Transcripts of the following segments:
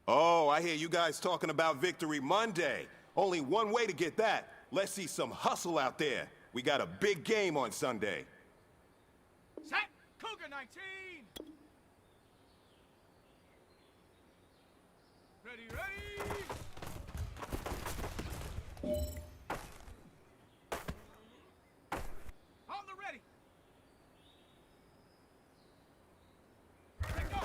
Oh, I hear you guys talking about Victory Monday. Only one way to get that. Let's see some hustle out there. We got a big game on Sunday. Set! Cougar 19! Ready, ready! On the ready! Let go!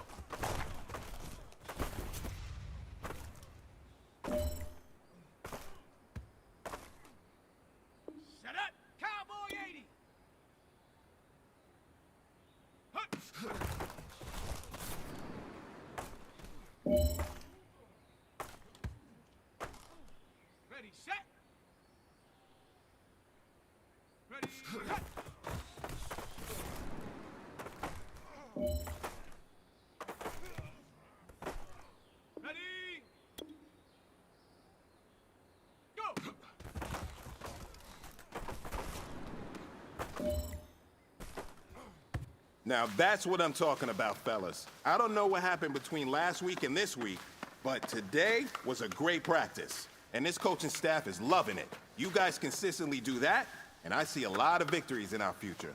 Set up! Cowboy 80! Ready, set! Ready, cut! Ready! Go! Now that's what I'm talking about, fellas. I don't know what happened between last week and this week, but today was a great practice. And this coaching staff is loving it. You guys consistently do that, and I see a lot of victories in our future.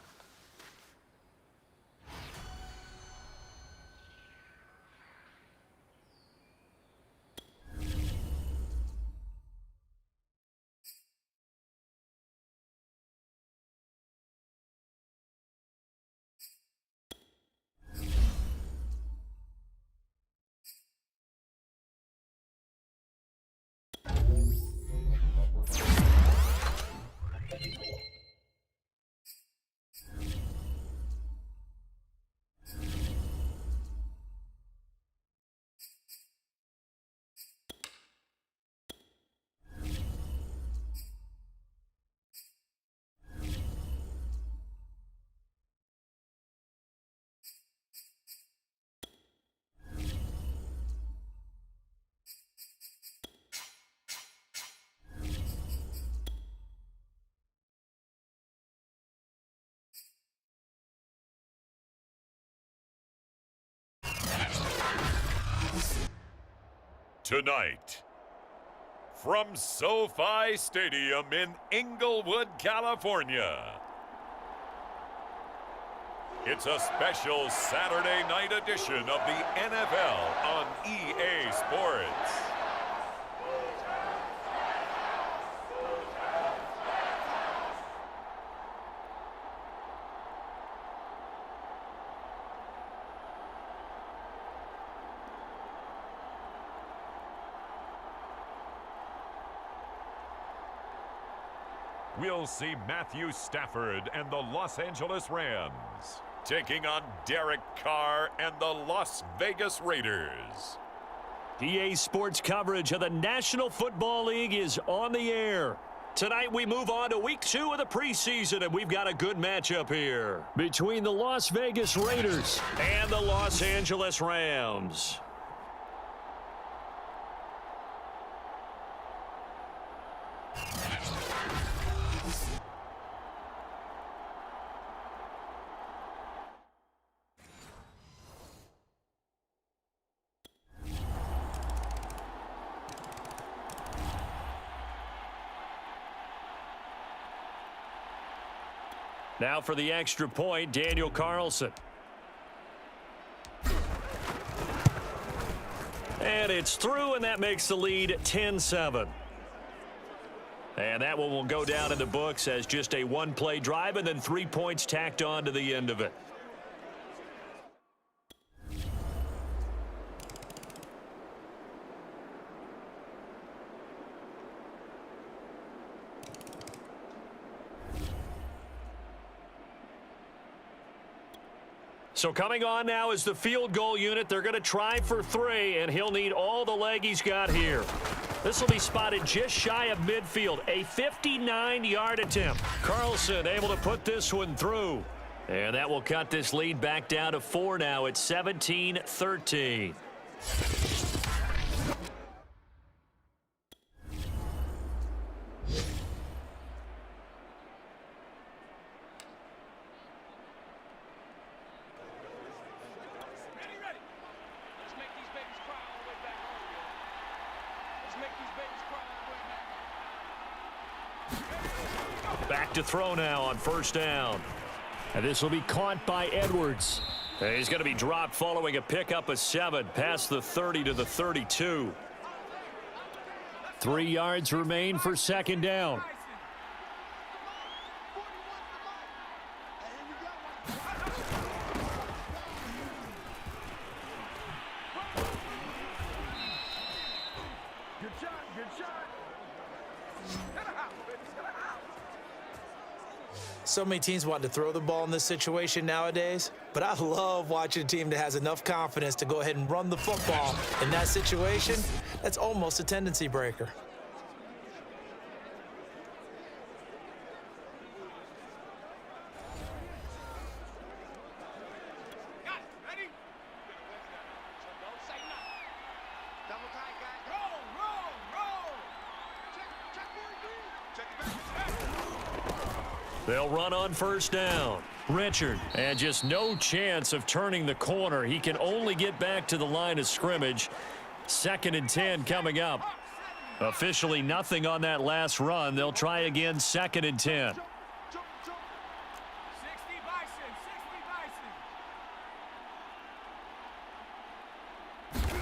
Tonight, from SoFi Stadium in Inglewood, California, it's a special Saturday night edition of the NFL on EA Sports. We'll see Matthew Stafford and the Los Angeles Rams taking on Derek Carr and the Las Vegas Raiders. EA Sports coverage of the National Football League is on the air. Tonight we move on to week 2 of the preseason, and we've got a good matchup here between the Las Vegas Raiders and the Los Angeles Rams. Now for the extra point, Daniel Carlson. And it's through, and that makes the lead 10-7. And that one will go down in the books as just a one-play drive and then 3 points tacked on to the end of it. So coming on now is the field goal unit. They're going to try for 3, and he'll need all the leg he's got here. This will be spotted just shy of midfield. A 59-yard attempt. Carlson able to put this one through. And that will cut this lead back down to 4 now. It's 17-13. Back to throw now on first down. And this will be caught by Edwards. And he's going to be dropped following a pickup of 7 past the 30 to the 32. 3 yards remain for second down. So many teams want to throw the ball in this situation nowadays, but I love watching a team that has enough confidence to go ahead and run the football. In that situation, that's almost a tendency breaker. Got it. Ready? Don't say nothing. Double tight, guys. Roll, roll, roll. Check it back. They'll run on first down. Richard, and just no chance of turning the corner. He can only get back to the line of scrimmage. 2nd and 10 coming up. Officially nothing on that last run. They'll try again, 2nd and 10. 60 Bison, 60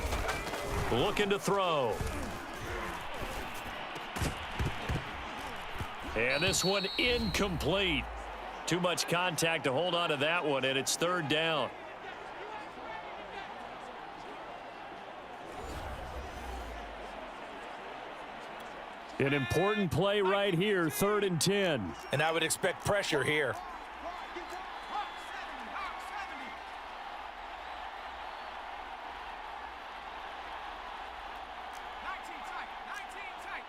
Bison. Looking to throw. And this one incomplete. Too much contact to hold on to that one, and it's 3rd down. An important play right here, 3rd and 10. And I would expect pressure here. Hawk 70. 19 tight, 19 tight.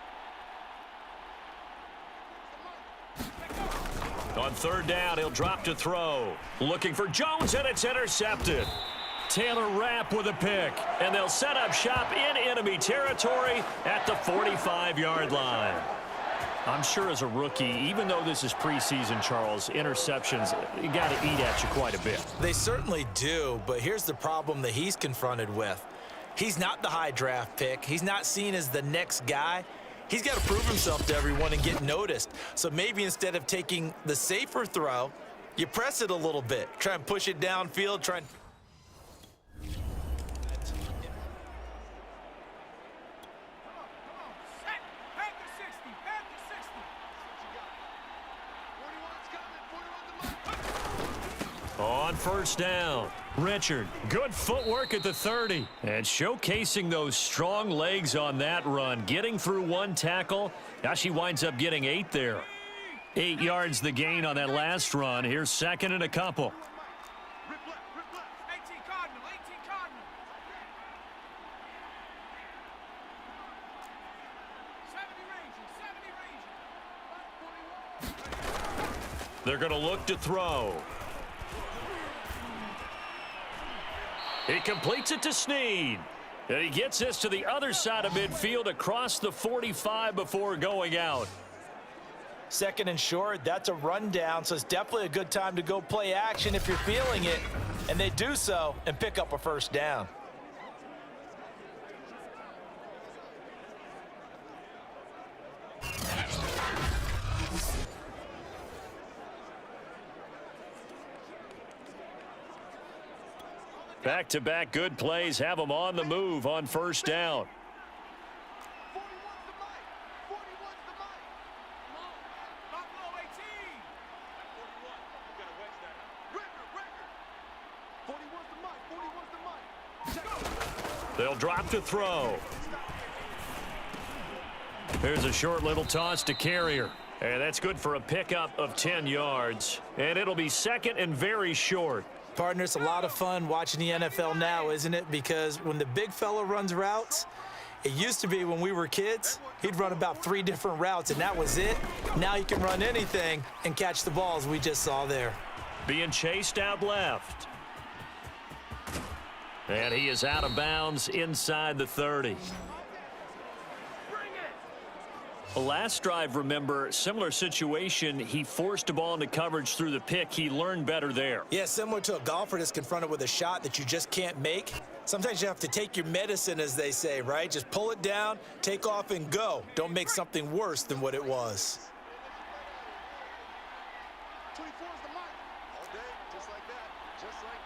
On 3rd down, he'll drop to throw. Looking for Jones, and it's intercepted. Taylor Rapp with a pick, and they'll set up shop in enemy territory at the 45-yard line. I'm sure as a rookie, even though this is preseason, Charles, interceptions, you got to eat at you quite a bit. They certainly do, but here's the problem that he's confronted with. He's not the high draft pick. He's not seen as the next guy. He's got to prove himself to everyone and get noticed. So maybe instead of taking the safer throw, you press it a little bit. Try and push it downfield. Try and... Set. Back to 60. Back to 60. On first down, Richard, good footwork at the 30. And showcasing those strong legs on that run, getting through one tackle. Now she winds up getting 8 there. 8 yards the gain on that last run. Here's 2nd and a couple. 18 Cardinal. 18 Cardinal. 70 Ranger. They're going to look to throw. He completes it to Snead. And he gets this to the other side of midfield across the 45 before going out. 2nd and short, that's a rundown, so it's definitely a good time to go play action if you're feeling it. And they do so and pick up a first down. Back-to-back good plays have them on the move on first down. 41's the mic. 41's the mic. Buffalo 18. 41's the mic. 41's the mic. They'll drop to throw. There's a short little toss to Carrier. And that's good for a pickup of 10 yards. And it'll be 2nd and very short. Partner, it's a lot of fun watching the NFL now, isn't it? Because when the big fella runs routes, it used to be when we were kids, he'd run about 3 different routes, and that was it. Now he can run anything and catch the balls we just saw there. Being chased out left. And he is out of bounds inside the 30. Last drive, remember, similar situation. He forced a ball into coverage through the pick. He learned better there. Yeah, similar to a golfer that's confronted with a shot that you just can't make. Sometimes you have to take your medicine, as they say, right? Just pull it down, take off, and go. Don't make something worse than what it was. 24 is the mark. All day, just like that. Just like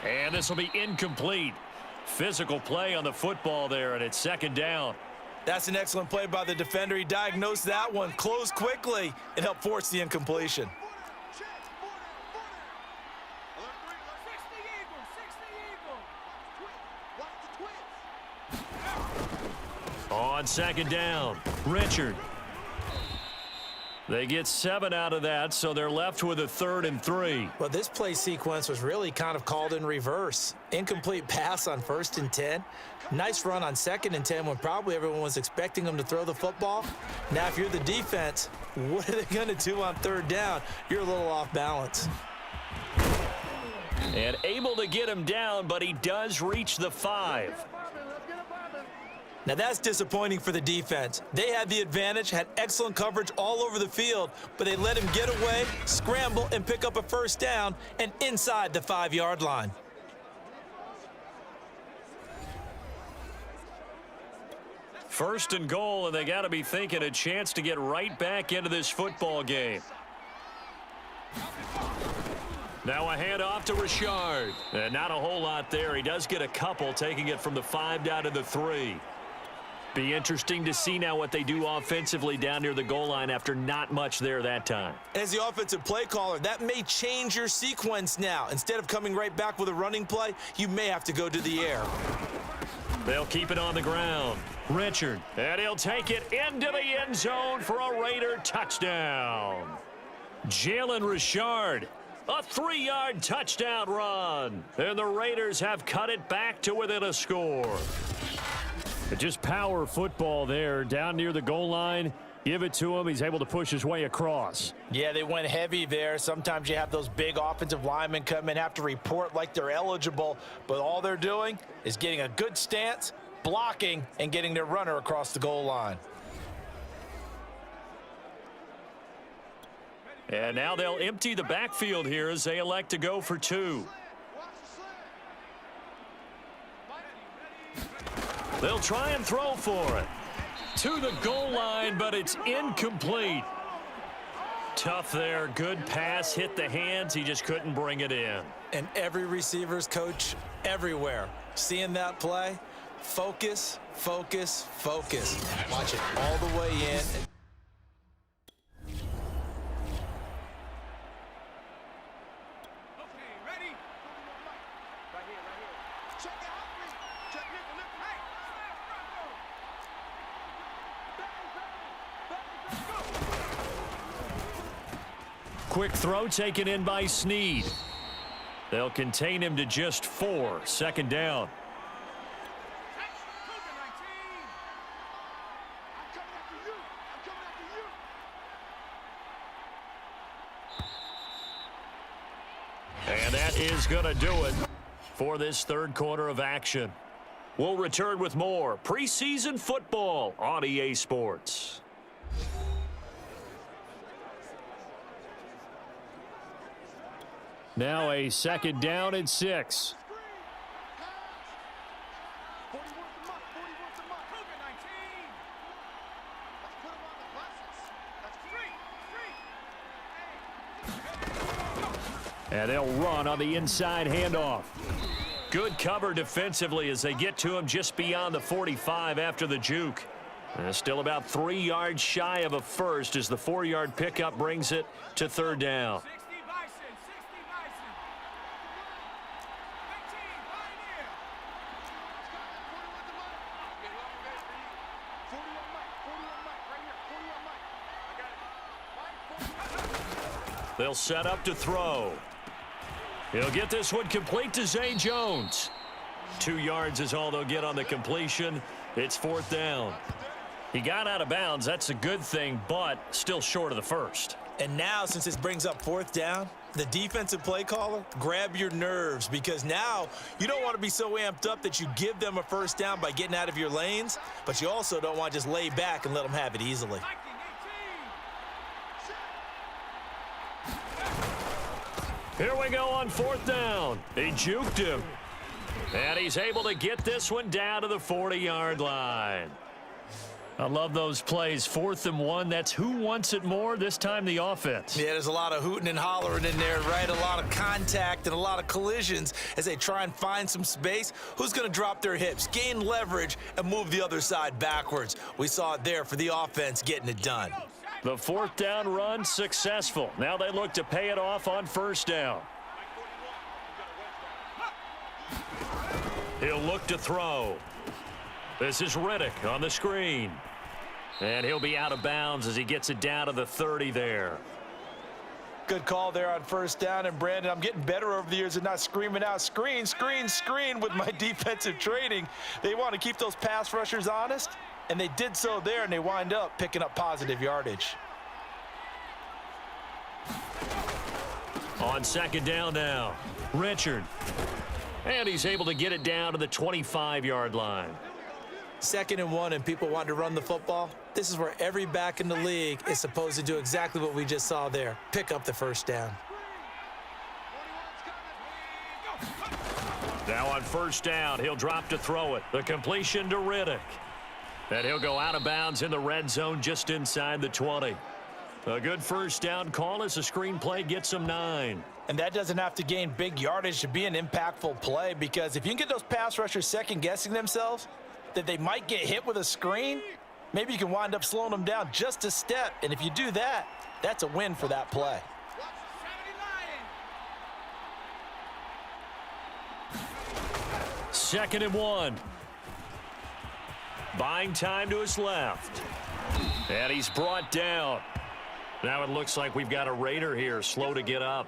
that. And this will be incomplete. Physical play on the football there, and it's second down. That's an excellent play by the defender. He diagnosed that one, closed quickly, and helped force the incompletion. On second down, Richard. They get 7 out of that, so they're left with a 3rd and 3. Well, this play sequence was really kind of called in reverse. Incomplete pass on 1st and 10. Nice run on 2nd and 10 when probably everyone was expecting them to throw the football. Now, if you're the defense, what are they going to do on 3rd down? You're a little off balance. And able to get him down, but he does reach the 5. Now, that's disappointing for the defense. They had the advantage, had excellent coverage all over the field, but they let him get away, scramble, and pick up a 1st down and inside the 5-yard line. First and goal, and they got to be thinking a chance to get right back into this football game. Now a handoff to Richard. And not a whole lot there. He does get a couple, taking it from the 5 down to the 3. Be interesting to see now what they do offensively down near the goal line after not much there that time. As the offensive play caller, that may change your sequence now. Instead of coming right back with a running play, you may have to go to the air. They'll keep it on the ground. Richard, and he'll take it into the end zone for a Raider touchdown. Jalen Richard, a 3-yard touchdown run. And the Raiders have cut it back to within a score. Just power football there down near the goal line. Give it to him. He's able to push his way across. Yeah, they went heavy there. Sometimes you have those big offensive linemen come in, have to report like they're eligible, but all they're doing is getting a good stance, blocking, and getting their runner across the goal line. And now they'll empty the backfield here as they elect to go for 2. They'll try and throw for it. To the goal line, but it's incomplete. Tough there. Good pass. Hit the hands. He just couldn't bring it in. And every receiver's coach everywhere, seeing that play, focus, focus, focus. Watch it all the way in. Quick throw taken in by Snead. They'll contain him to just 4. Second down. And that is going to do it for this 3rd quarter of action. We'll return with more preseason football on EA Sports. Now a 2nd down and 6. And they'll run on the inside handoff. Good cover defensively as they get to him just beyond the 45 after the juke. And still about 3 yards shy of a first as the 4-yard pickup brings it to 3rd down. They'll set up to throw. He'll get this one complete to Zay Jones. 2 yards is all they'll get on the completion. It's 4th down. He got out of bounds. That's a good thing, but still short of the first. And now, since this brings up 4th down, the defensive play caller, grab your nerves, because now you don't want to be so amped up that you give them a 1st down by getting out of your lanes, but you also don't want to just lay back and let them have it easily. Here we go on 4th down. They juked him. And he's able to get this one down to the 40-yard line. I love those plays. 4th and 1. That's who wants it more. This time the offense. Yeah, there's a lot of hooting and hollering in there, right? A lot of contact and a lot of collisions as they try and find some space. Who's going to drop their hips, gain leverage, and move the other side backwards? We saw it there for the offense getting it done. The 4th down run successful. Now they look to pay it off on 1st down. He'll look to throw. This is Riddick on the screen. And he'll be out of bounds as he gets it down to the 30 there. Good call there on 1st down. And, Brandon, I'm getting better over the years and not screaming out, screen, screen, screen with my defensive training. They want to keep those pass rushers honest, and they did so there, and they wind up picking up positive yardage. On 2nd down now, Richard. And he's able to get it down to the 25-yard line. 2nd and 1, and people want to run the football. This is where every back in the league is supposed to do exactly what we just saw there. Pick up the 1st down. Now on 1st down, he'll drop to throw it. The completion to Riddick. And he'll go out of bounds in the red zone just inside the 20. A good 1st down call as the screenplay gets him 9. And that doesn't have to gain big yardage to be an impactful play, because if you can get those pass rushers second-guessing themselves, that they might get hit with a screen, maybe you can wind up slowing them down just a step. And if you do that, that's a win for that play. 2nd and 1. Buying time to his left. And he's brought down. Now it looks like we've got a Raider here, slow to get up.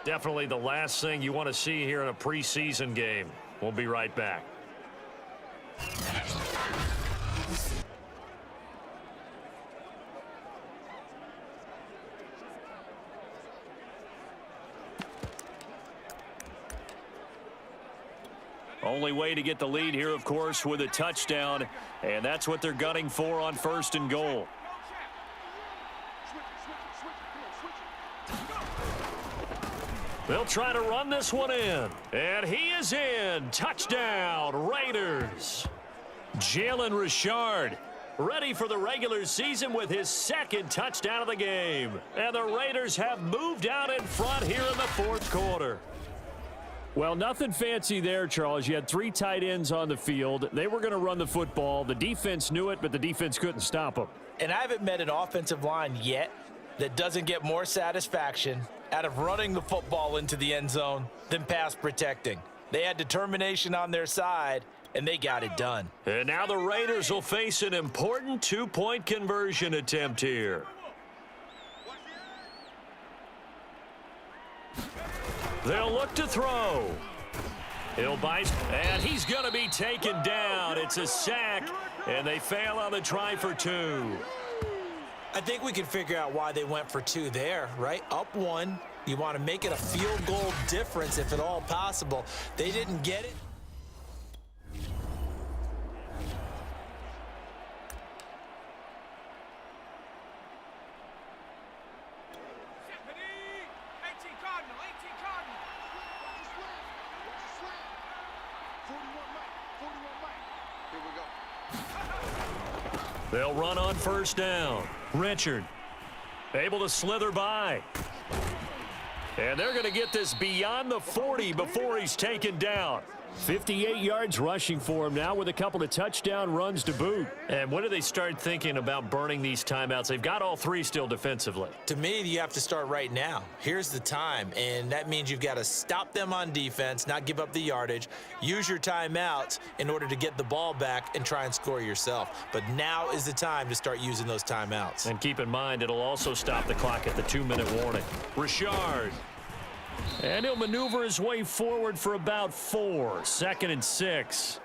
Definitely the last thing you want to see here in a preseason game. We'll be right back. Only way to get the lead here, of course, with a touchdown, and that's what they're gunning for on 1st and goal. They'll try to run this one in, and he is in. Touchdown, Raiders. Jalen Richard ready for the regular season with his 2nd touchdown of the game. And the Raiders have moved out in front here in the 4th quarter. Well, nothing fancy there, Charles. You had 3 tight ends on the field. They were going to run the football. The defense knew it, but the defense couldn't stop them. And I haven't met an offensive line yet that doesn't get more satisfaction out of running the football into the end zone than pass protecting. They had determination on their side, and they got it done. And now the Raiders will face an important 2-point conversion attempt here. They'll look to throw. He'll bite, and he's going to be taken down. It's a sack, and they fail on the try for 2. I think we can figure out why they went for 2 there, right? Up 1. You want to make it a field goal difference if at all possible. They didn't get it. They'll run on 1st down. Richard able to slither by. And they're going to get this beyond the 40 before he's taken down. 58 yards rushing for him now with a couple of touchdown runs to boot. And when do they start thinking about burning these timeouts? They've got all 3 still defensively. To me, you have to start right now. Here's the time, and that means you've got to stop them on defense, not give up the yardage, use your timeouts in order to get the ball back and try and score yourself. But now is the time to start using those timeouts. And keep in mind, it'll also stop the clock at the 2-minute warning. Richard. And he'll maneuver his way forward for about 4. 2nd and 6.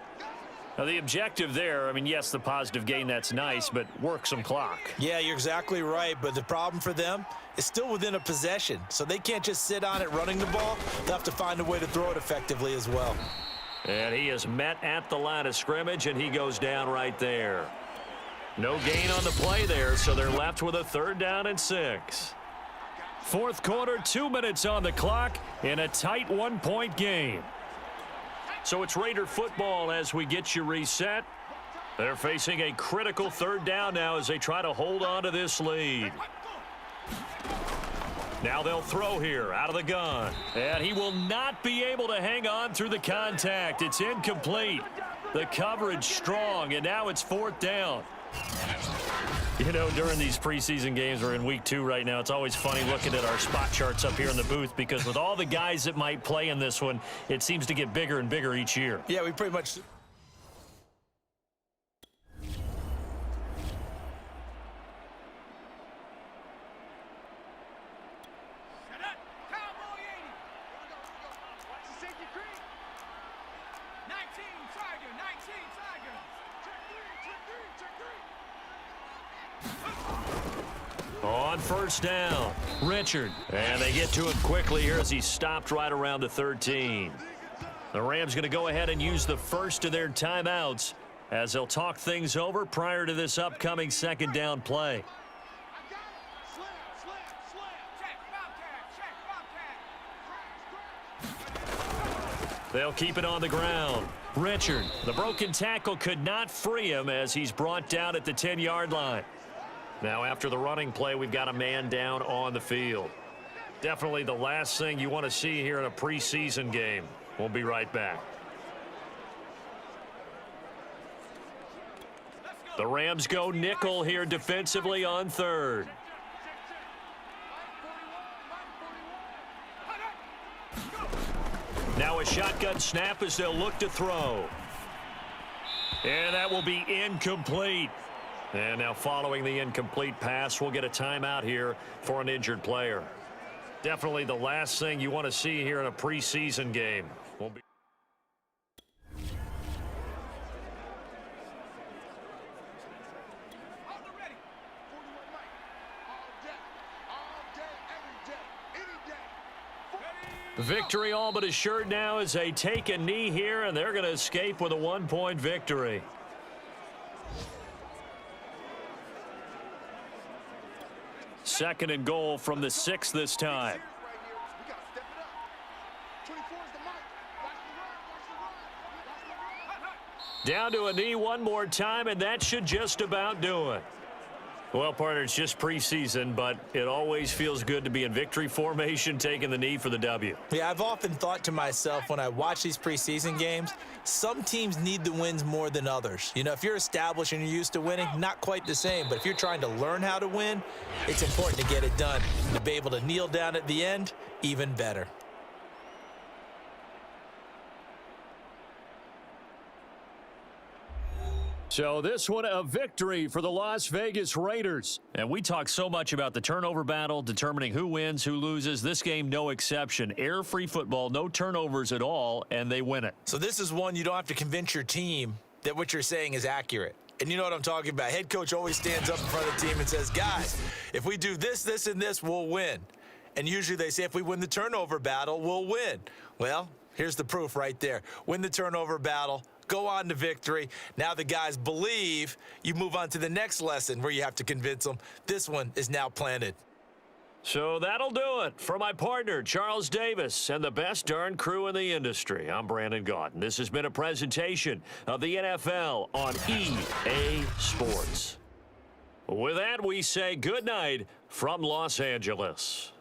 Now, the objective there, I mean, yes, the positive gain, that's nice, but work some clock. Yeah, you're exactly right, but the problem for them is still within a possession, so they can't just sit on it running the ball. They'll have to find a way to throw it effectively as well. And he is met at the line of scrimmage, and he goes down right there. No gain on the play there, so they're left with a 3rd down and 6. 4th quarter, 2 minutes on the clock in a tight 1-point game. So it's Raider football as we get you reset. They're facing a critical third down now as they try to hold on to this lead. Now they'll throw here out of the gun. And he will not be able to hang on through the contact. It's incomplete. The coverage strong, and now it's fourth down. You know, during these preseason games, we're in week 2 right now, it's always funny looking at our spot charts up here in the booth because with all the guys that might play in this one, it seems to get bigger and bigger each year. Yeah, we pretty much... On first down, Richard. And they get to him quickly here as he stopped right around the 13. The Rams going to go ahead and use the first of their timeouts as they'll talk things over prior to this upcoming second down play. They'll keep it on the ground. Richard, the broken tackle could not free him as he's brought down at the 10-yard line. Now, after the running play, we've got a man down on the field. Definitely the last thing you want to see here in a preseason game. We'll be right back. The Rams go nickel here defensively on third. Now a shotgun snap as they'll look to throw. And that will be incomplete. And now following the incomplete pass, we'll get a timeout here for an injured player. Definitely the last thing you want to see here in a preseason game. Victory all but assured now as they take a knee here, and they're going to escape with a 1-point victory. Second and goal from the 6 this time. Down to a knee one more time, and that should just about do it. Well, partner, it's just preseason, but it always feels good to be in victory formation, taking the knee for the W. Yeah, I've often thought to myself when I watch these preseason games, some teams need the wins more than others. You know, if you're established and you're used to winning, not quite the same. But if you're trying to learn how to win, it's important to get it done. To be able to kneel down at the end, even better. So this one a victory for the Las Vegas Raiders. And we talk so much about the turnover battle, determining who wins, who loses. This game, no exception. Error-free football, no turnovers at all, and they win it. So this is one you don't have to convince your team that what you're saying is accurate. And you know what I'm talking about. Head coach always stands up in front of the team and says, guys, if we do this, this, and this, we'll win. And usually they say if we win the turnover battle, we'll win. Well, here's the proof right there. Win the turnover battle. Go on to victory. Now the guys believe. You move on to the next lesson where you have to convince them. This one is now planted. So that'll do it for my partner, Charles Davis, and the best darn crew in the industry. I'm Brandon Gaudin. This has been a presentation of the NFL on EA Sports. With that, we say good night from Los Angeles.